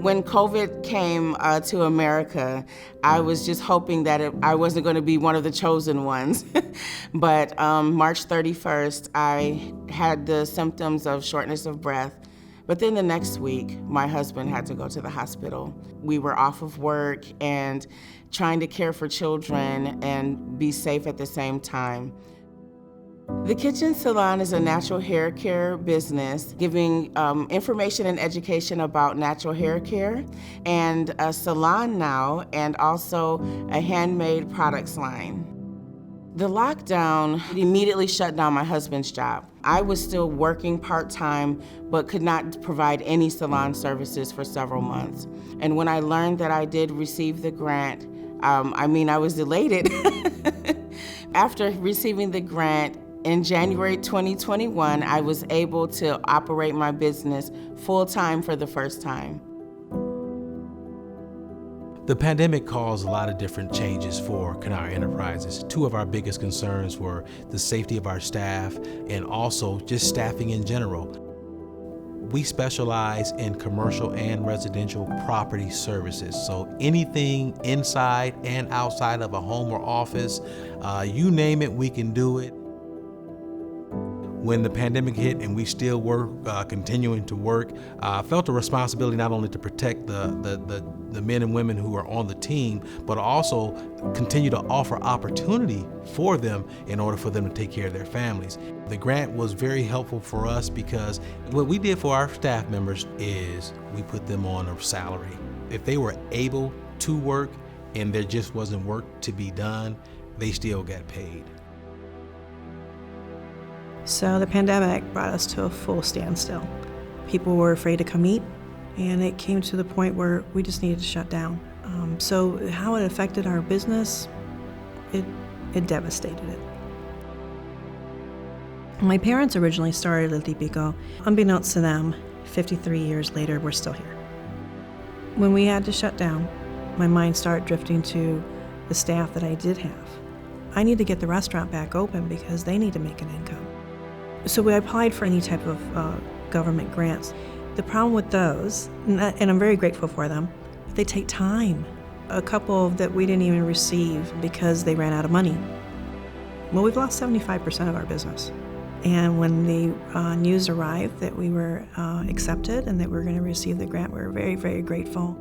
When COVID came to America, I was just hoping that I wasn't going to be one of the chosen ones. But March 31st, I had the symptoms of shortness of breath. But then the next week, my husband had to go to the hospital. We were off of work and trying to care for children and be safe at the same time. The Kitchen Salon is a natural hair care business giving information and education about natural hair care, and a salon now, and also a handmade products line. The lockdown immediately shut down my husband's job. I was still working part-time, but could not provide any salon services for several months. And when I learned that I did receive the grant, I was elated. After receiving the grant, in January 2021, I was able to operate my business full-time for the first time. The pandemic caused a lot of different changes for KeyNARD Enterprises. Two of our biggest concerns were the safety of our staff and also just staffing in general. We specialize in commercial and residential property services. So anything inside and outside of a home or office, you name it, we can do it. When the pandemic hit and we still were continuing to work, I felt a responsibility not only to protect the men and women who are on the team, but also continue to offer opportunity for them in order for them to take care of their families. The grant was very helpful for us because what we did for our staff members is we put them on a salary. If they were able to work and there just wasn't work to be done, they still got paid. So the pandemic brought us to a full standstill. People were afraid to come eat, and it came to the point where we just needed to shut down. So how it affected our business, it devastated it. My parents originally started El Típico. Unbeknownst to them, 53 years later, we're still here. When we had to shut down, my mind started drifting to the staff that I did have. I need to get the restaurant back open because they need to make an income. So we applied for any type of government grants. The problem with those, and I'm very grateful for them, but they take time. A couple that we didn't even receive because they ran out of money. Well, we've lost 75% of our business. And when the news arrived that we were accepted and that we were going to receive the grant, we were very, very grateful.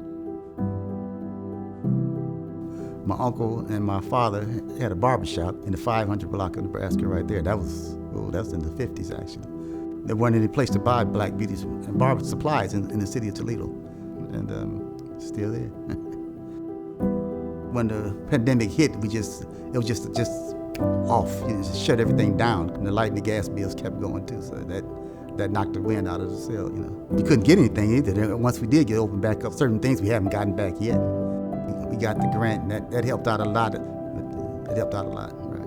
My uncle and my father had a barbershop in the 500 block of Nebraska right there. That was in the 50s, actually. There wasn't any place to buy black beauty and barber supplies in the city of Toledo, and still there. When the pandemic hit, it was just off. You just shut everything down, and the light and the gas bills kept going too, so that knocked the wind out of the sail, We couldn't get anything either. Once we did get open back up, certain things we haven't gotten back yet. We got the grant, and that helped out a lot. It helped out a lot, right?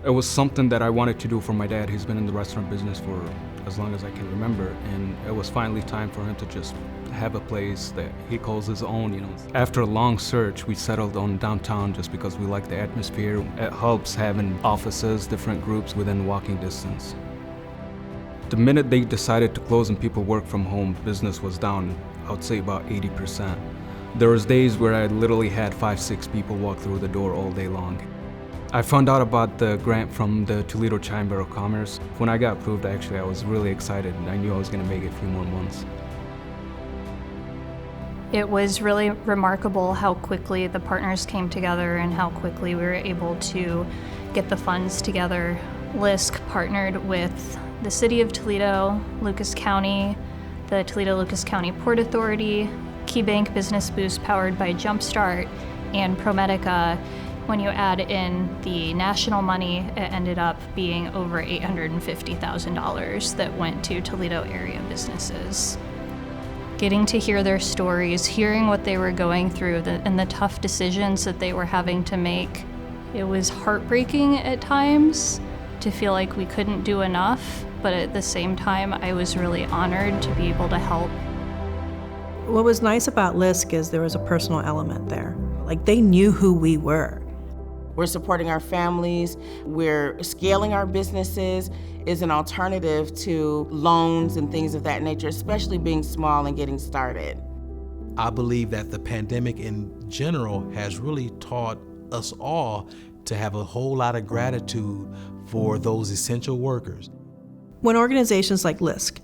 It was something that I wanted to do for my dad. He's been in the restaurant business for as long as I can remember, and it was finally time for him to just have a place that he calls his own, After a long search, we settled on downtown just because we like the atmosphere. It helps having offices, different groups within walking distance. The minute they decided to close and people work from home, business was down, I would say about 80%. There was days where I literally had 5-6 people walk through the door all day long. I found out about the grant from the Toledo Chamber of Commerce. When I got approved, actually, I was really excited, and I knew I was going to make it a few more months. It was really remarkable how quickly the partners came together and how quickly we were able to get the funds together. LISC partnered with the City of Toledo, Lucas County, the Toledo-Lucas County Port Authority, KeyBank Business Boost powered by JumpStart, and ProMedica. When you add in the national money, it ended up being over $850,000 that went to Toledo area businesses. Getting to hear their stories, hearing what they were going through, and the tough decisions that they were having to make, it was heartbreaking at times to feel like we couldn't do enough, but at the same time, I was really honored to be able to help. What was nice about LISC is there was a personal element there. Like, they knew who we were. We're supporting our families. We're scaling our businesses is an alternative to loans and things of that nature, especially being small and getting started. I believe that the pandemic in general has really taught us all to have a whole lot of gratitude for those essential workers. When organizations like LISC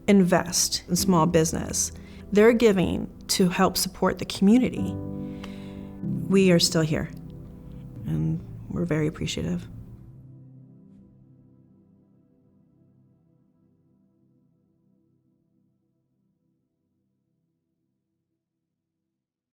invest in small business, they're giving to help support the community. We are still here, and we're very appreciative.